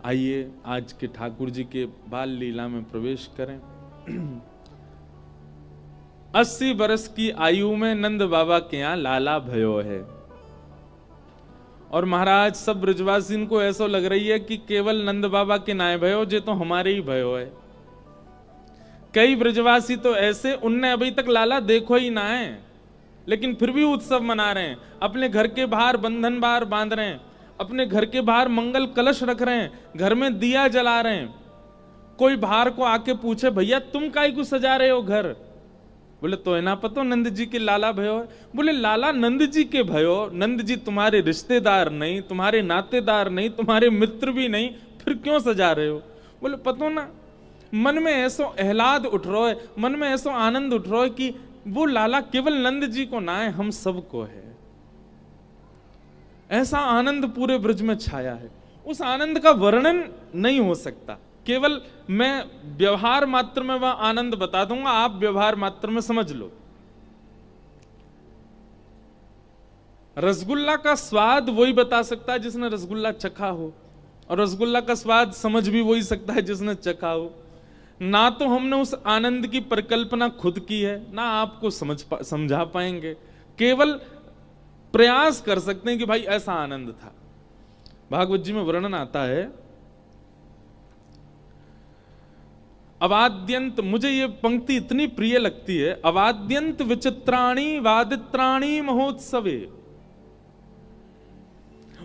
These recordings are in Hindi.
आइए आज के ठाकुर जी के बाल लीला में प्रवेश करें। 80 वर्ष की आयु में नंद बाबा के यहाँ लाला भयो है, और महाराज सब ब्रजवासी को ऐसा लग रही है कि केवल नंद बाबा के नाय भयो, जे तो हमारे ही भयो है। कई ब्रजवासी तो ऐसे, उनने अभी तक लाला देखो ही ना है, लेकिन फिर भी उत्सव मना रहे हैं। अपने घर के बाहर बंधन बार बांध रहे हैं, अपने घर के बाहर मंगल कलश रख रहे हैं, घर में दिया जला रहे हैं। कोई बाहर को आके पूछे, भैया तुम काहे को सजा रहे हो घर? बोले तो है ना पतो नंद जी के लाला भयो है। बोले लाला नंद जी के भयो? नंद जी तुम्हारे रिश्तेदार नहीं, तुम्हारे नातेदार नहीं, तुम्हारे मित्र भी नहीं, फिर क्यों सजा रहे हो? बोले पतो ना, मन में ऐसो एहलाद उठ रहा है, मन में ऐसो आनंद उठ रहा है कि वो लाला केवल नंद जी को ना है, हम सबको है। ऐसा आनंद पूरे ब्रज में छाया है। उस आनंद का वर्णन नहीं हो सकता, केवल मैं व्यवहार मात्र में वह आनंद बता दूंगा, आप व्यवहार मात्र में समझ लो। रसगुल्ला का स्वाद वही बता सकता है जिसने रसगुल्ला चखा हो, और रसगुल्ला का स्वाद समझ भी वही सकता है जिसने चखा हो। ना तो हमने उस आनंद की परिकल्पना खुद की है, ना आपको समझा पाएंगे, केवल प्रयास कर सकते हैं कि भाई ऐसा आनंद था। भागवत जी में वर्णन आता है, अवाद्यंत, मुझे ये पंक्ति इतनी प्रिय लगती है, अवाद्यंत विचित्राणी वादित्राणी महोत्सवे।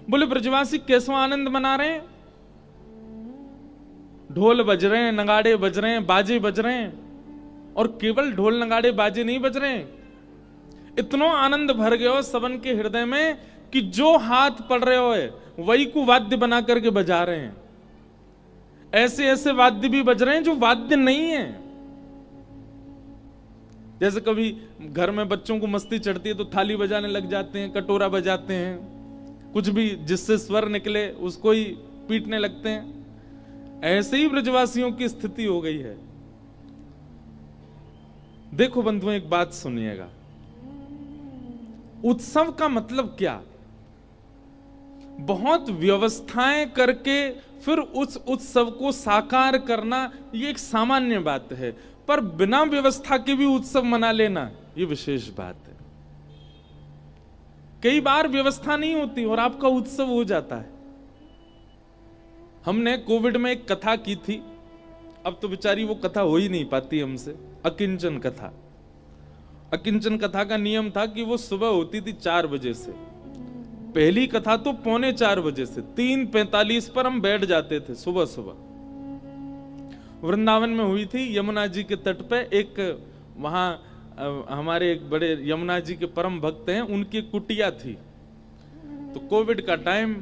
बोले ब्रजवासी कैसा आनंद मना रहे हैं? ढोल बज रहे हैं, नगाड़े बज रहे हैं, बाजे बज रहे हैं, और केवल ढोल नगाड़े बाजे नहीं बज रहे हैं, इतना आनंद भर गया हो सबन के हृदय में कि जो हाथ पड़ रहे हो वही को वाद्य बना करके बजा रहे हैं। ऐसे ऐसे वाद्य भी बज रहे हैं जो वाद्य नहीं है। जैसे कभी घर में बच्चों को मस्ती चढ़ती है तो थाली बजाने लग जाते हैं, कटोरा बजाते हैं, कुछ भी जिससे स्वर निकले उसको ही पीटने लगते हैं। ऐसे ही ब्रजवासियों की स्थिति हो गई है। देखो बंधुओं, एक बात सुनिएगा, उत्सव का मतलब क्या? बहुत व्यवस्थाएं करके फिर उस उत्सव को साकार करना, ये एक सामान्य बात है, पर बिना व्यवस्था के भी उत्सव मना लेना ये विशेष बात है। कई बार व्यवस्था नहीं होती और आपका उत्सव हो जाता है। हमने कोविड में एक कथा की थी, अब तो बेचारी वो कथा हो ही नहीं पाती हमसे, अकिंचन कथा। अकिंचन कथा का नियम था कि वो सुबह होती थी 4 बजे से, पहली कथा तो 3:45 बजे से 3:45 पर हम बैठ जाते थे सुबह सुबह। वृंदावन में हुई थी, यमुना जी के तट पे एक, वहां हमारे एक बड़े यमुना जी के परम भक्त हैं, उनकी कुटिया थी। तो कोविड का टाइम,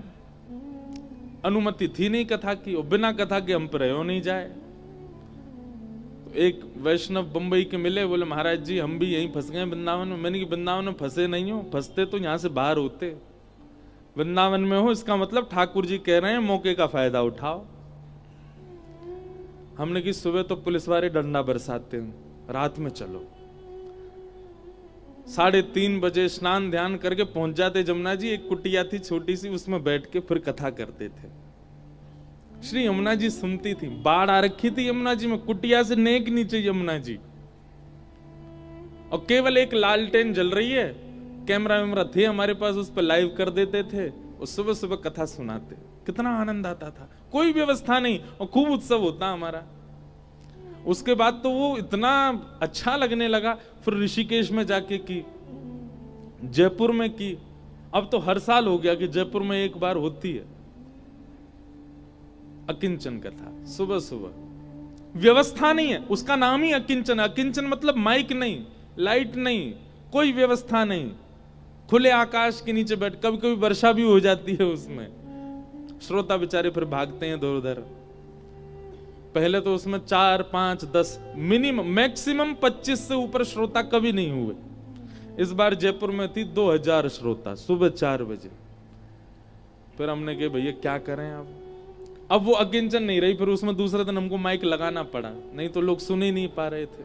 अनुमति थी नहीं कथा की, और बिना कथा के हम पर रहो नहीं जाए। तो एक वैष्णव बंबई के मिले, बोले महाराज जी हम भी यहीं फंस गए वृंदावन में। मैंने कि वृंदावन में फंसे नहीं हो, फंसते तो यहां से बाहर होते, वृंदावन में हो, इसका मतलब ठाकुर जी कह रहे हैं मौके का फायदा उठाओ। हमने कि सुबह तो पुलिस वाले डंडा बरसाते हैं, रात में चलो। 3:30 बजे स्नान ध्यान करके पहुंच जाते यमुना जी। एक कुटिया थी छोटी सी, उसमें बैठ के फिर कथा करते थे। श्री यमुना जी सुनती थी, बाढ़ आ रखी थी यमुना जी में, कुटिया से नेक नीचे यमुना जी, और केवल एक लालटेन जल रही है, कैमरा वैमरा थे हमारे पास, उस पर लाइव कर देते थे और सुबह सुबह कथा सुनाते। कितना आनंद आता था, कोई व्यवस्था नहीं, और खूब उत्सव होता हमारा। उसके बाद तो वो इतना अच्छा लगने लगा, फिर ऋषिकेश में जाके की, जयपुर में की, अब तो हर साल हो गया कि जयपुर में एक बार होती है अकिंचन कथा सुबह सुबह। व्यवस्था नहीं है, उसका नाम ही अकिंचन। अकिंचन मतलब माइक नहीं, लाइट नहीं, कोई व्यवस्था नहीं, खुले आकाश के नीचे बैठ, कभी कभी वर्षा भी हो जाती है उसमें, श्रोता बेचारे फिर भागते हैं इधर उधर। पहले तो उसमें 4, 5, 10 मिनिमम, मैक्सिमम 25 से ऊपर श्रोता कभी नहीं हुए। इस बार जयपुर में थी 2000 श्रोता सुबह 4 बजे। फिर हमने कहा भैया क्या करें अब वो अकिंचन नहीं रही, फिर उसमें दूसरे दिन हमको माइक लगाना पड़ा, नहीं तो लोग सुन ही नहीं पा रहे थे।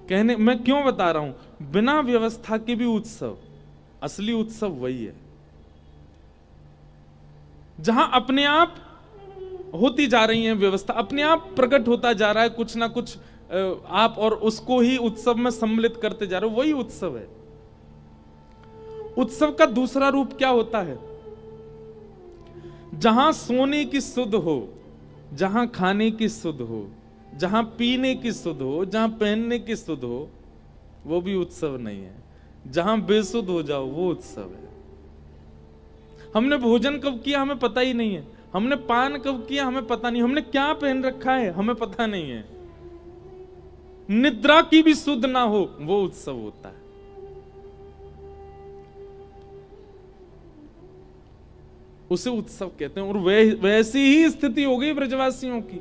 कहने मैं क्यों बता रहा हूं, बिना व्यवस्था के भी उत्सव, असली उत्सव वही है जहां अपने आप होती जा रही है व्यवस्था, अपने आप प्रकट होता जा रहा है कुछ ना कुछ, आप और उसको ही उत्सव में सम्मिलित करते जा रहे हो, वही उत्सव है। उत्सव का दूसरा रूप क्या होता है? जहां सोने की सुध हो, जहां खाने की सुध हो, जहां पीने की सुध हो, जहां पहनने की सुध हो, वो भी उत्सव नहीं है। जहां बेसुध हो जाओ वो उत्सव है। हमने भोजन कब किया हमें पता ही नहीं है, हमने पान कब किया हमें पता नहीं, हमने क्या पहन रखा है हमें पता नहीं है। निद्रा की भी सुध ना हो वो उत्सव होता है। उसे उत्सव कहते हैं। और वैसी ही स्थिति हो गई ब्रजवासियों की।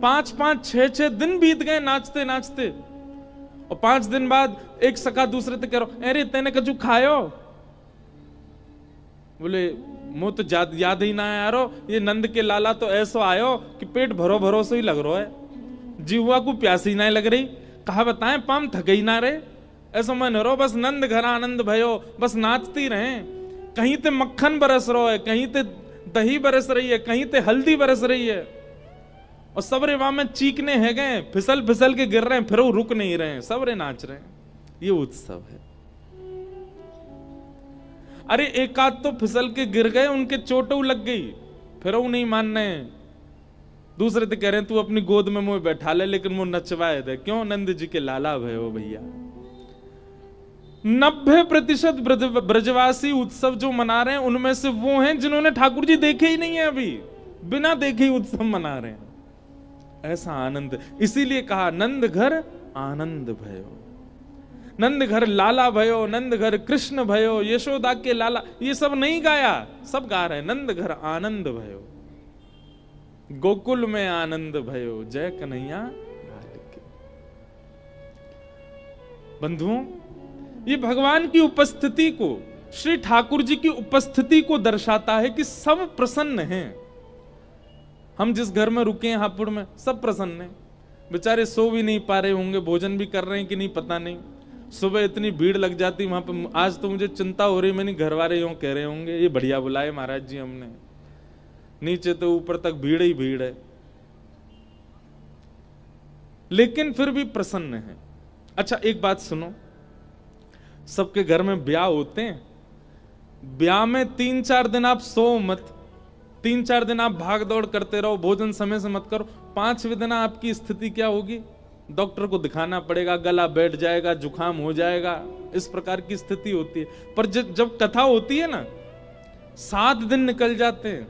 5-5, 6-6 दिन बीत गए नाचते नाचते, और 5 दिन बाद एक सखा दूसरे से कह रहा, अरे तेने कछु खायो? बोले मुझे तो याद ही ना आया, ये नंद के लाला तो ऐसो आयो कि पेट भरो भरो से ही लग रहा है, जीवा को प्यासी ना लग रही, कहा बताएं पाम थक ही ना रहे, ऐसा मन रो बस नंद घर आनंद भयो, बस नाचती रहे। कहीं ते मक्खन बरस रहा है, कहीं ते दही बरस रही है, कहीं ते हल्दी बरस रही है, और सब रे वहां में चीखने है गए, फिसल फिसल के गिर रहे हैं, फिर वो रुक नहीं रहे हैं, सब रे नाच रहे हैं। ये उत्सव है। अरे एक आध तो फिसल के गिर गए, उनके चोटों लग गई, फिर वो नहीं मान रहे हैं। दूसरे तो कह रहे हैं तू अपनी गोद में मुझे बैठा ले, लेकिन वो नचवाए दे। क्यों? नंद जी के लाला भयो भैया। 90% ब्रजवासी उत्सव जो मना रहे हैं उनमें से वो हैं जिन्होंने ठाकुर जी देखे ही नहीं है, अभी बिना देखे ही उत्सव मना रहे हैं। ऐसा आनंद, इसीलिए कहा नंद घर आनंद भयो, नंद घर लाला भयो, नंद घर कृष्ण भयो, यशोदा के लाला, ये सब नहीं गाया, सब गा रहे हैं नंद घर आनंद भयो, गोकुल में आनंद भयो, जय कन्हैया लाल की। बंधुओं, ये भगवान की उपस्थिति को, श्री ठाकुर जी की उपस्थिति को दर्शाता है कि सब प्रसन्न हैं। हम जिस घर में रुके हैं हापुड़ में, सब प्रसन्न हैं। बेचारे सो भी नहीं पा रहे होंगे, भोजन भी कर रहे हैं कि नहीं पता नहीं। सुबह इतनी भीड़ लग जाती वहां पर, आज तो मुझे चिंता हो रही, मैंने घर वाले यूं कह रहे होंगे ये बढ़िया बुलाए महाराज जी हमने, नीचे तो ऊपर तक भीड़ ही भीड़ है, लेकिन फिर भी प्रसन्न है। अच्छा एक बात सुनो, सबके घर में ब्याह होते हैं, ब्याह में 3-4 दिन आप सो मत, 3-4 दिन आप भाग दौड़ करते रहो, भोजन समय से मत करो, 5वें दिन आपकी स्थिति क्या होगी? डॉक्टर को दिखाना पड़ेगा, गला बैठ जाएगा, जुकाम हो जाएगा, इस प्रकार की स्थिति होती है। पर जब कथा होती है ना, 7 दिन निकल जाते हैं,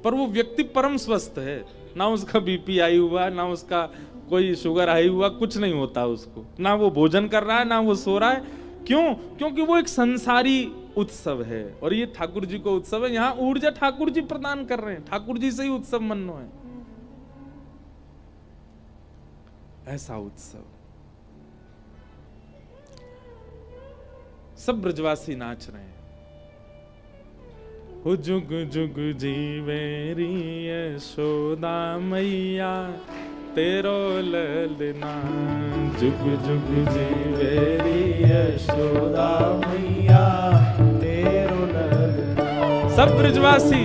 पर वो व्यक्ति परम स्वस्थ है, ना उसका बीपी हाई हुआ, ना उसका कोई शुगर हाई हुआ, कुछ नहीं होता उसको, ना वो भोजन कर रहा है, ना वो सो रहा है। क्यों? क्योंकि वो एक संसारी उत्सव है, और ये ठाकुर जी को उत्सव है। यहां ऊर्जा ठाकुर जी प्रदान कर रहे हैं, ठाकुर जी से ही उत्सव मनो है। ऐसा उत्सव, सब ब्रजवासी नाच रहे हैं। हो जुग जुग जीवेरी यशोदा मैया, तेरो ललना, जुग जुग जीवेरी यशोदा मैया, तेरो ललना। सब ब्रजवासी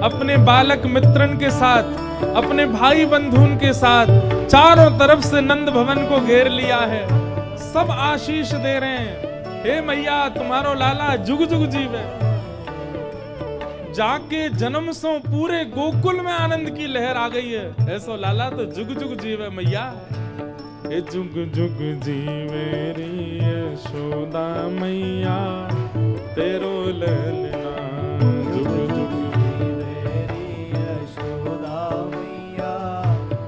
अपने बालक मित्रन के साथ, अपने भाई बंधुन के साथ चारों तरफ से नंद भवन को घेर लिया है। सब आशीष दे रहे हैं, हे मैया तुम्हारो लाला जुग जुग जीवे। जाके जन्म सो पूरे गोकुल में आनंद की लहर आ गई है, ऐसो लाला तो जुग जुग जीवे मैया। हे जुग जुग जीवे री यशोदा मैया, तेरो ललना, जुग जुग जीवे री यशोदा मैया,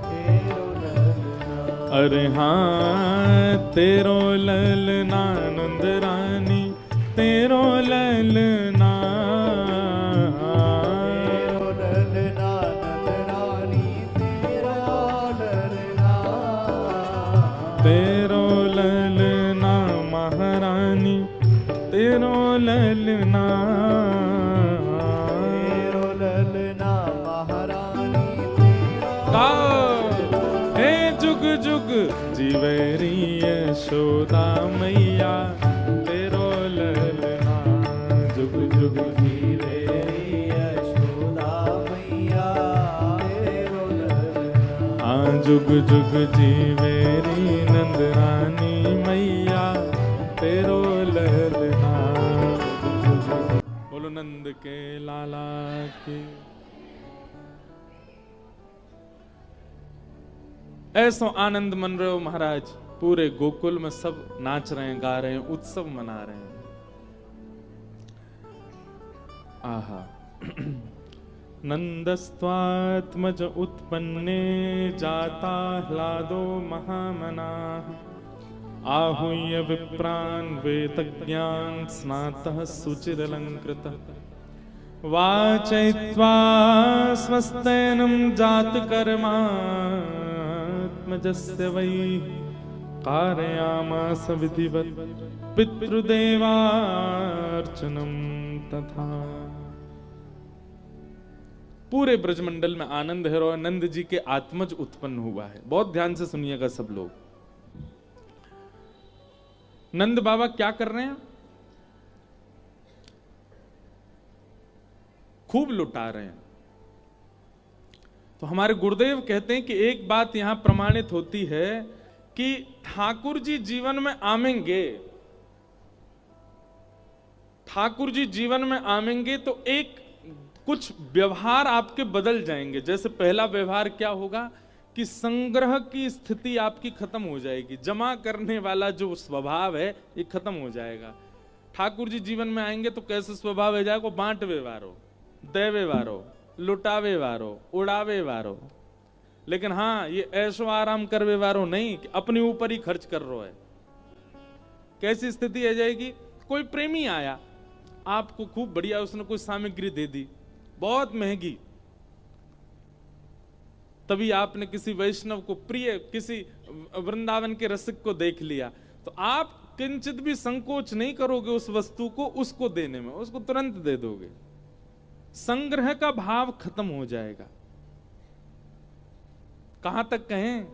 तेरो ललना। अरे हाँ तेरो ललना नंद रानी, तेरो ललना, तेरो ललना महारानी, तेरो ललना, तेरो ललना महारानी, हे जुग जुग जीवेरी यशोदा मैया, तेरो ललना, जुग जुग जीवेरी यशोदा मैया, जुग जुग जीवे री नंद रानी मैया तेरो ललना। बोलो नंद के लाला की। ऐसो आनंद मन रहे हो महाराज, पूरे गोकुल में सब नाच रहे हैं, गा रहे हैं, उत्सव मना रहे हैं। आहा। नंदस्त्वात्मज उत्पन्ने जाता ह्लादो महामनाः। आहूय विप्रान् वेदज्ञान् स्नातः सुचिरलंकृतः। वाचयित्वा स्वस्तेनं जातकर्मात्मजस्य वै कारयामास विधिवत् पितृदेवार्चनं तथा। पूरे ब्रजमंडल में आनंद है और नंद जी के आत्मज उत्पन्न हुआ है। बहुत ध्यान से सुनिएगा सब लोग। नंद बाबा क्या कर रहे हैं? खूब लुटा रहे हैं। तो हमारे गुरुदेव कहते हैं कि एक बात यहां प्रमाणित होती है कि ठाकुर जी जीवन में आवेंगे, ठाकुर जी जीवन में आवेंगे तो एक कुछ व्यवहार आपके बदल जाएंगे। जैसे पहला व्यवहार क्या होगा कि संग्रह की स्थिति आपकी खत्म हो जाएगी, जमा करने वाला जो स्वभाव है ये खत्म हो जाएगा। ठाकुर जी जीवन में आएंगे तो कैसे स्वभाव हो जाएगा? बांटवे वारो, देवे वारो, लुटावे वारो, उड़ावे वारो। लेकिन हाँ, ये ऐशो आराम करवे वारो नहीं कि अपने ऊपर ही खर्च कर रहा है। कैसी स्थिति आ जाएगी? कोई प्रेमी आया, आपको खूब बढ़िया उसने कोई सामग्री दे दी, बहुत महंगी। तभी आपने किसी वैष्णव को, प्रिय किसी वृंदावन के रसिक को देख लिया, तो आप किंचित भी संकोच नहीं करोगे उस वस्तु को उसको देने में, उसको तुरंत दे दोगे। संग्रह का भाव खत्म हो जाएगा। कहां तक कहें?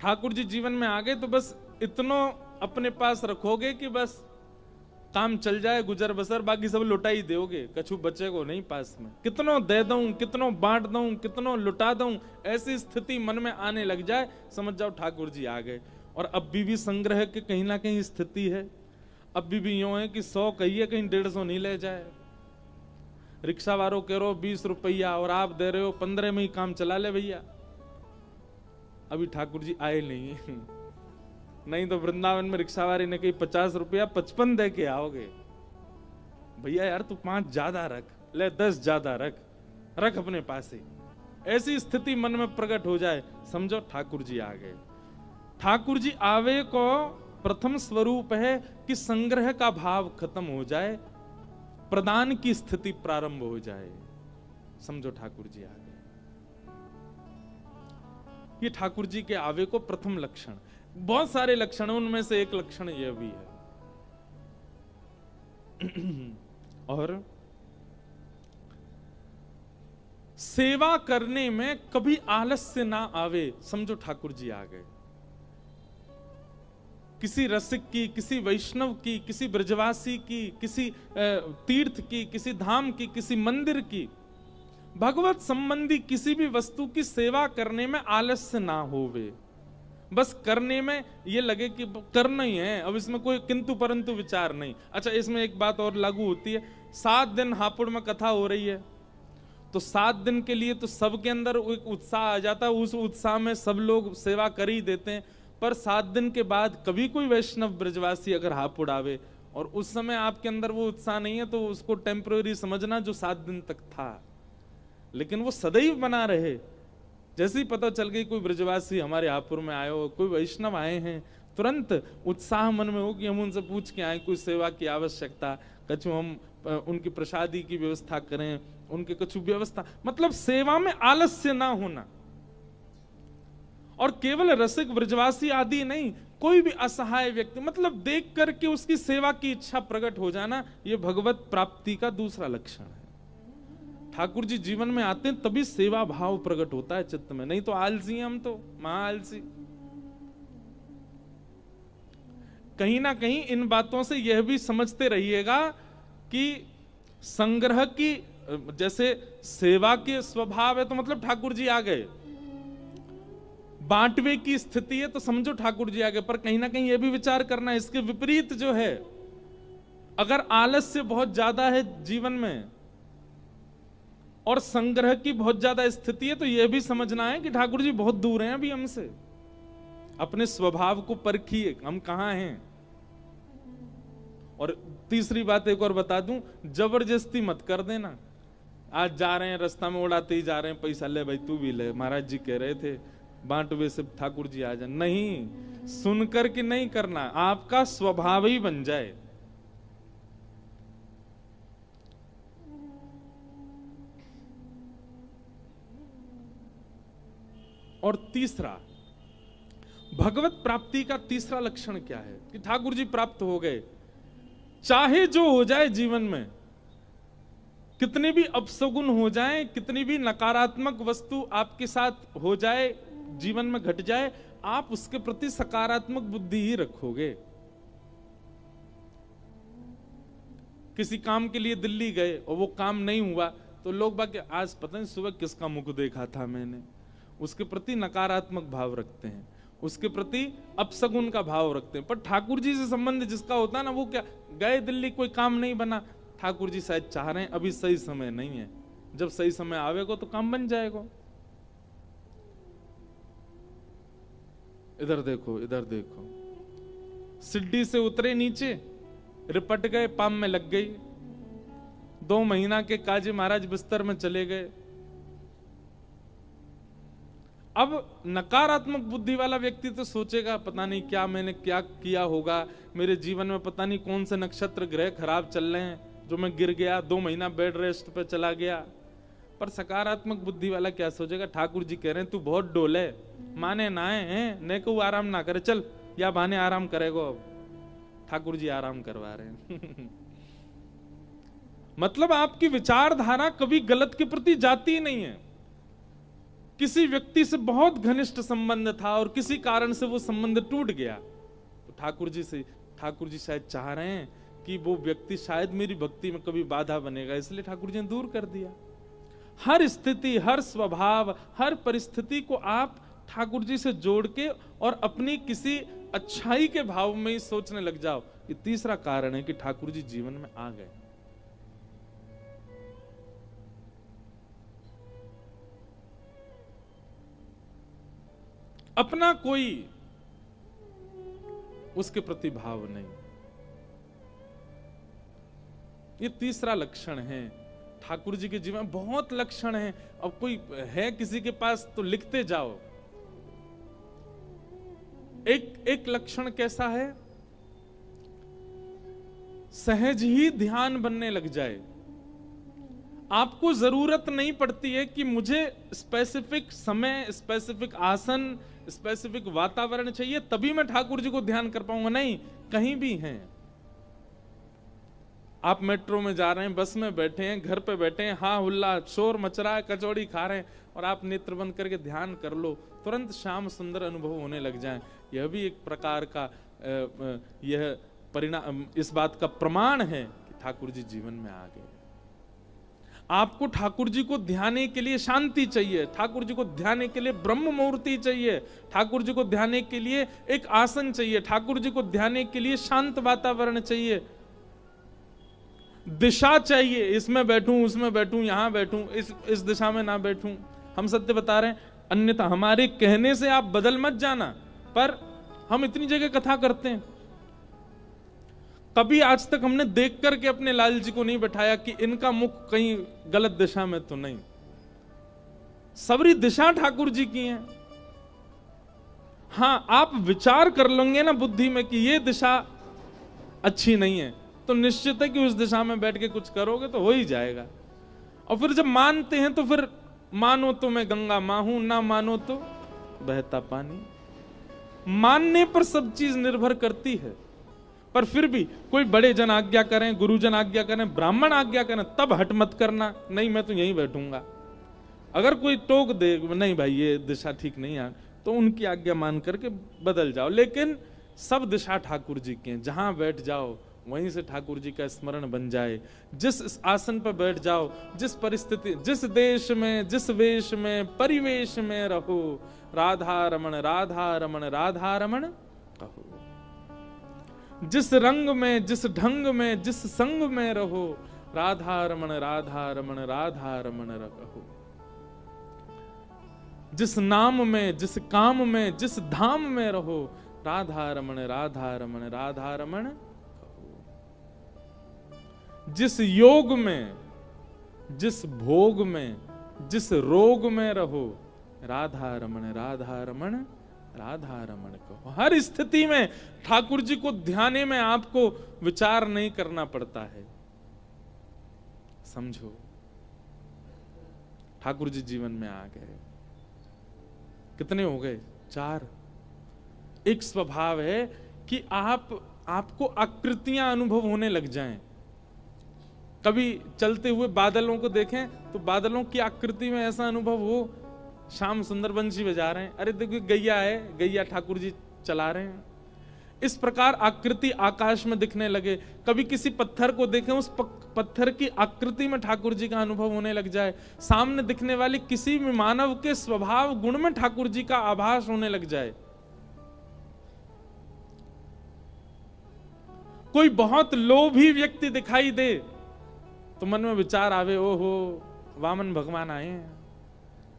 ठाकुर जी जीवन में आ गए तो बस इतना अपने पास रखोगे कि बस काम चल जाए, गुजर बसर, बाकी सब लुटा ही दोगे, कछु बचेगो नहीं पास में। कितनों दे दूं, कितनों बांट दूं, कितनों लुटा दूं, ऐसी स्थिति मन में आने लग जाए, समझ जाओ ठाकुर जी आ गए। और अब भी संग्रह के कहीं ना कहीं स्थिति है। अब भी यूं है कि 100 कहिए, कहीं 150 नहीं ले जाए। रिक्शा वालों कह रहे 20 रुपया और आप दे रहे हो 15 में ही काम चला ले भैया। अभी ठाकुर जी आए नहीं नहीं तो वृंदावन में रिक्शा वाले ने कही 50 रुपया 55 दे के आओगे। भैया यार तू 5 ज्यादा रख, ले 10 ज्यादा रख अपने पास ही। ऐसी स्थिति मन में प्रकट हो जाए, समझो ठाकुर जी आ गए। ठाकुर जी आवे को प्रथम स्वरूप है कि संग्रह का भाव खत्म हो जाए, प्रदान की स्थिति प्रारंभ हो जाए। समझो ठाकुर जी आ गए। ये ठाकुर जी के आवे को प्रथम लक्षण। बहुत सारे लक्षण, उनमें से एक लक्षण यह भी है। और सेवा करने में कभी आलस्य ना आवे, समझो ठाकुर जी आ गए। किसी रसिक की, किसी वैष्णव की, किसी ब्रजवासी की, किसी तीर्थ की, किसी धाम की, किसी मंदिर की, भगवत संबंधी किसी भी वस्तु की सेवा करने में आलस्य ना होवे। बस करने में ये लगे कि करना ही है, अब इसमें कोई किंतु परंतु विचार नहीं। अच्छा, इसमें एक बात और लागू होती है। 7 दिन हापुड़ में कथा हो रही है, तो 7 दिन के लिए तो सबके अंदर एक उत्साह आ जाता है, उस उत्साह में सब लोग सेवा कर ही देते हैं। पर 7 दिन के बाद कभी कोई वैष्णव ब्रजवासी अगर हापुड़ आवे और उस समय आपके अंदर वो उत्साह नहीं है, तो उसको टेम्पररी समझना जो 7 दिन तक था, लेकिन वो सदैव बना रहे। जैसे ही पता चल गई कोई ब्रजवासी हमारे हापुड़ में आए हो, कोई वैष्णव आए हैं, तुरंत उत्साह मन में हो कि हम उनसे पूछ के आए कोई सेवा की आवश्यकता, कछु हम उनकी प्रसादी की व्यवस्था करें, उनके कछु व्यवस्था, मतलब सेवा में आलस्य ना होना। और केवल रसिक ब्रजवासी आदि नहीं, कोई भी असहाय व्यक्ति, मतलब देख करके उसकी सेवा की इच्छा प्रकट हो जाना, यह भगवत प्राप्ति का दूसरा लक्षण है। ठाकुर जी जीवन में आते हैं तभी सेवा भाव प्रकट होता है चित्त में, नहीं तो आलसी हम तो महा आलसी। कहीं ना कहीं इन बातों से यह भी समझते रहिएगा कि संग्रह की, जैसे सेवा के स्वभाव है तो मतलब ठाकुर जी आ गए, बांटवे की स्थिति है तो समझो ठाकुर जी आगे, पर कहीं ना कहीं यह भी विचार करना है इसके विपरीत जो है, अगर आलस्य बहुत ज्यादा है जीवन में और संग्रह की बहुत ज्यादा स्थिति है, तो यह भी समझना है कि ठाकुर जी बहुत दूर हैं अभी हमसे। अपने स्वभाव को परखिए, हम कहां हैं। और तीसरी बात एक और बता दूं, जबरदस्ती मत कर देना। आज जा रहे हैं, रास्ता में उड़ाते ही जा रहे हैं, पैसा ले भाई तू भी ले, महाराज जी कह रहे थे बांटवे से ठाकुर जी आ जाए। नहीं, सुनकर के नहीं करना, आपका स्वभाव ही बन जाए। और तीसरा, भगवत प्राप्ति का तीसरा लक्षण क्या है कि ठाकुर जी प्राप्त हो गए, चाहे जो हो जाए जीवन में, कितने भी अपशगुन हो जाए, कितनी भी नकारात्मक वस्तु आपके साथ हो जाए, जीवन में घट जाए, आप उसके प्रति सकारात्मक बुद्धि ही रखोगे। किसी काम के लिए दिल्ली गए और वो काम नहीं हुआ, तो लोग बाकी आज पता नहीं सुबह किसका मुख देखा था मैंने, उसके प्रति नकारात्मक भाव रखते हैं, उसके प्रति अपशगुन का भाव रखते हैं। पर ठाकुर जी से संबंध जिसका होता है ना, वो क्या, गए दिल्ली कोई काम नहीं बना, ठाकुर जी शायद चाह रहे हैं अभी सही समय नहीं है, जब सही समय आवेगा तो काम बन जाएगा। इधर देखो, इधर देखो, सिड्डी से उतरे नीचे, रिपट गए, पाम में लग गई, 2 महीना के काजी महाराज बिस्तर में चले गए। अब नकारात्मक बुद्धि वाला व्यक्ति तो सोचेगा पता नहीं क्या मैंने क्या किया होगा, मेरे जीवन में पता नहीं कौन से नक्षत्र ग्रह खराब चल रहे हैं जो मैं गिर गया, 2 महीना बेड रेस्ट पे चला गया। पर सकारात्मक बुद्धि वाला क्या सोचेगा, ठाकुर जी कह रहे हैं तू बहुत डोले, माने ना है ने को आराम ना करे, चल या बहाने आराम करेगा। अब ठाकुर जी आराम करवा रहे हैं। मतलब आपकी विचारधारा कभी गलत के प्रति जाती ही नहीं है। किसी व्यक्ति से बहुत घनिष्ठ संबंध था और किसी कारण से वो संबंध टूट गया, तो ठाकुर जी शायद चाह रहे हैं कि वो व्यक्ति शायद मेरी भक्ति में कभी बाधा बनेगा, इसलिए ठाकुर जी ने दूर कर दिया। हर स्थिति, हर स्वभाव, हर परिस्थिति को आप ठाकुर जी से जोड़ के और अपनी किसी अच्छाई के भाव में ही सोचने लग जाओ। ये तीसरा कारण है कि ठाकुर जी जीवन में आ गए। अपना कोई उसके प्रति भाव नहीं, ये तीसरा लक्षण है ठाकुर जी के जीवन में। बहुत लक्षण है, अब कोई है किसी के पास तो लिखते जाओ। एक लक्षण कैसा है, सहज ही ध्यान बनने लग जाए। आपको जरूरत नहीं पड़ती है कि मुझे स्पेसिफिक समय, स्पेसिफिक आसन, स्पेसिफिक वातावरण चाहिए तभी मैं ठाकुर जी को ध्यान कर पाऊंगा। नहीं, कहीं भी हैं आप, मेट्रो में जा रहे हैं, बस में बैठे हैं, घर पे बैठे हैं, हाँ हुल्ला शोर मच रहा है, कचौड़ी खा रहे हैं, और आप नेत्र बंद करके ध्यान कर लो, तुरंत श्याम सुंदर अनुभव होने लग जाए। यह भी एक प्रकार का यह परिणाम, इस बात का प्रमाण है कि ठाकुर जी जीवन में आ गए। आपको ठाकुर जी को ध्याने के लिए शांति चाहिए, ठाकुर जी को ध्याने के लिए ब्रह्म मूर्ति चाहिए, ठाकुर जी को ध्याने के लिए एक आसन चाहिए, ठाकुर जी को ध्याने के लिए शांत वातावरण चाहिए, दिशा चाहिए, इसमें बैठूं, उसमें बैठूं, यहां बैठूं, इस दिशा में ना बैठूं। हम सत्य बता रहे हैं, अन्यथा हमारे कहने से आप बदल मत जाना, पर हम इतनी जगह कथा करते हैं, कभी आज तक हमने देख करके अपने लाल जी को नहीं बैठाया कि इनका मुख कहीं गलत दिशा में तो नहीं। सबरी दिशा ठाकुर जी की है। हां, आप विचार कर लेंगे ना बुद्धि में कि ये दिशा अच्छी नहीं है, तो निश्चित है कि उस दिशा में बैठ के कुछ करोगे तो हो ही जाएगा। और फिर जब मानते हैं तो फिर मानो तो मैं गंगा मां हूं, ना मानो तो बहता पानी। मानने पर सब चीज निर्भर करती है। पर फिर भी कोई बड़े जन आज्ञा करें, गुरुजन आज्ञा करें, ब्राह्मण आज्ञा करें, तब हट मत करना, नहीं मैं तो यहीं बैठूंगा। अगर कोई टोक दे नहीं भाई ये दिशा ठीक नहीं है, तो उनकी आज्ञा मान करके बदल जाओ। लेकिन सब दिशा ठाकुर जी की हैं, जहां बैठ जाओ वहीं से ठाकुर जी का स्मरण बन जाए। जिस आसन पर बैठ जाओ, जिस परिस्थिति, जिस देश में, जिस वेश में, परिवेश में रहो, राधा रमण राधा रमण राधा रमण कहो। जिस रंग में, जिस ढंग में, जिस संग में रहो, राधा रमण राधा रमण राधा रमण कहो। जिस नाम में, जिस काम में, जिस धाम में रहो, राधा रमण राधा रमण राधा रमण कहो। जिस योग में, जिस भोग में, जिस रोग में रहो, राधा रमण राधा रमण राधा रमण कहो। हर स्थिति में ठाकुर जी को ध्यान में आपको विचार नहीं करना पड़ता है। समझो, ठाकुर जी जीवन में आ गए। कितने हो गए? 4। एक स्वभाव है कि आपको आकृतियां अनुभव होने लग जाएं। कभी चलते हुए बादलों को देखें तो बादलों की आकृति में ऐसा अनुभव हो, श्याम सुंदर बंशी बजा रहे हैं, अरे देखो गैया है, गैया ठाकुर जी चला रहे हैं। इस प्रकार आकृति आकाश में दिखने लगे। कभी किसी पत्थर को देखें, उस पत्थर की आकृति में ठाकुर जी का अनुभव होने लग जाए। सामने दिखने वाले किसी भी मानव के स्वभाव गुण में ठाकुर जी का आभास होने लग जाए। कोई बहुत लोभी व्यक्ति दिखाई दे तो मन में विचार आवे, ओहो वामन भगवान आए हैं,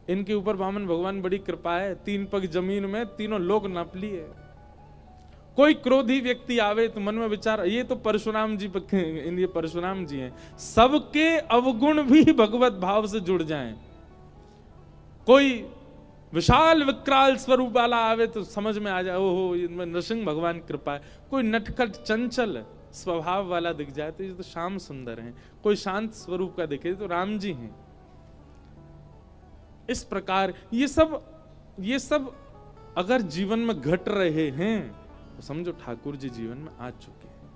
इनके ऊपर वामन भगवान बड़ी कृपा है, 3 पग जमीन में तीनों लोग नाप लिए। कोई क्रोधी व्यक्ति आवे तो मन में विचार, ये तो परशुराम जी, ये परशुराम जी हैं। सबके अवगुण भी भगवत भाव से जुड़ जाएं। कोई विशाल विकराल स्वरूप वाला आवे तो समझ में आ जाए, ओहो इनमें नरसिंह भगवान कृपा है। कोई नटखट चंचल स्वभाव वाला दिख जाए तो ये तो श्याम सुंदर हैं। कोई शांत स्वरूप का दिखे तो राम जी हैं। इस प्रकार ये सब अगर जीवन में घट रहे हैं तो समझो ठाकुर जी जीवन में आ चुके हैं।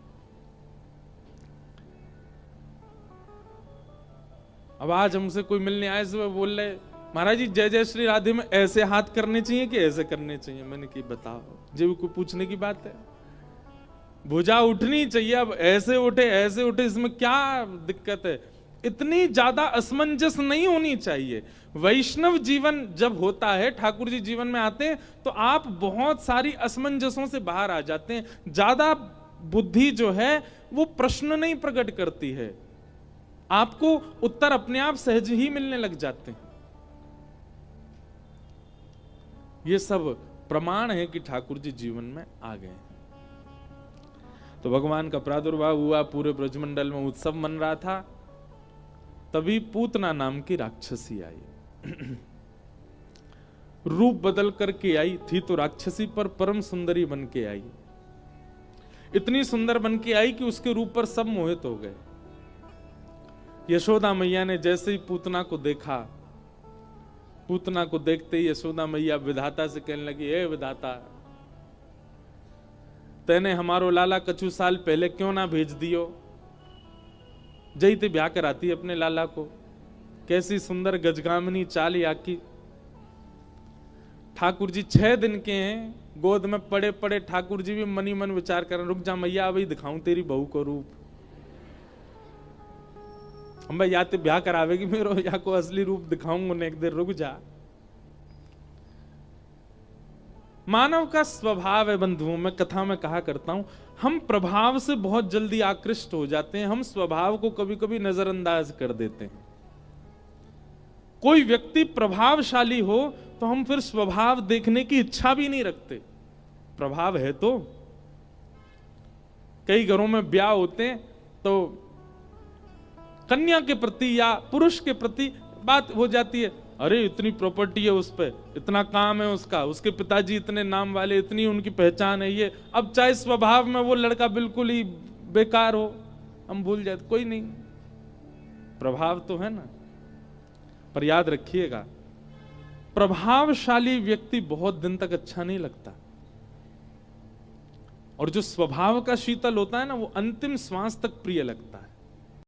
अब आज हमसे कोई मिलने आए से बोल रहे, महाराज जी जय जय श्री राधे में ऐसे हाथ करने चाहिए कि ऐसे करने चाहिए? मैंने कि बताओ, जब कोई पूछने की बात है, भुजा उठनी चाहिए। अब ऐसे उठे ऐसे उठे, इसमें क्या दिक्कत है? इतनी ज्यादा असमंजस नहीं होनी चाहिए। वैष्णव जीवन जब होता है, ठाकुर जी जीवन में आते हैं तो आप बहुत सारी असमंजसों से बाहर आ जाते हैं। ज्यादा बुद्धि जो है वो प्रश्न नहीं प्रकट करती है, आपको उत्तर अपने आप सहज ही मिलने लग जाते हैं। ये सब प्रमाण है कि ठाकुर जी जीवन में आ गए हैं। तो भगवान का प्रादुर्भाव हुआ, पूरे ब्रजमंडल में उत्सव मन रहा था। तभी पूतना नाम की राक्षसी आई। रूप बदल करके आई थी तो राक्षसी, पर परम सुंदरी बन के आई। इतनी सुंदर बन के आई कि उसके रूप पर सब मोहित हो गए। यशोदा मैया ने जैसे ही पूतना को देखा, पूतना को देखते ही यशोदा मैया विधाता से कहने लगी, हे विधाता, तेने हमारो लाला कछु साल पहले क्यों ना भेज दियो? जई ते ब्याह कराती अपने लाला को। कैसी सुंदर गजगामिनी चाल याकी। ठाकुर जी 6 दिन के हैं, गोद में पड़े पड़े ठाकुर जी भी मनी मन विचार कर, रुक जा मैया, अभी दिखाऊं तेरी बहू को रूप। हम भाई या तो ब्याह करावेगी मेरो, या को असली रूप दिखाऊंगा एक देर, रुक जा। मानव का स्वभाव है बंधुओं, मैं कथा में कहा करता हूं, हम प्रभाव से बहुत जल्दी आकृष्ट हो जाते हैं। हम स्वभाव को कभी कभी नजरअंदाज कर देते हैं। कोई व्यक्ति प्रभावशाली हो तो हम फिर स्वभाव देखने की इच्छा भी नहीं रखते। प्रभाव है तो कई घरों में ब्याह होते हैं तो कन्या के प्रति या पुरुष के प्रति बात हो जाती है, अरे इतनी प्रॉपर्टी है उस पे, इतना काम है उसका, उसके पिताजी इतने नाम वाले, इतनी उनकी पहचान है ये। अब चाहे स्वभाव में वो लड़का बिल्कुल ही बेकार हो, हम भूल जाते, कोई नहीं, प्रभाव तो है ना। पर याद रखिएगा, प्रभावशाली व्यक्ति बहुत दिन तक अच्छा नहीं लगता, और जो स्वभाव का शीतल होता है ना, वो अंतिम श्वास तक प्रिय लगता है।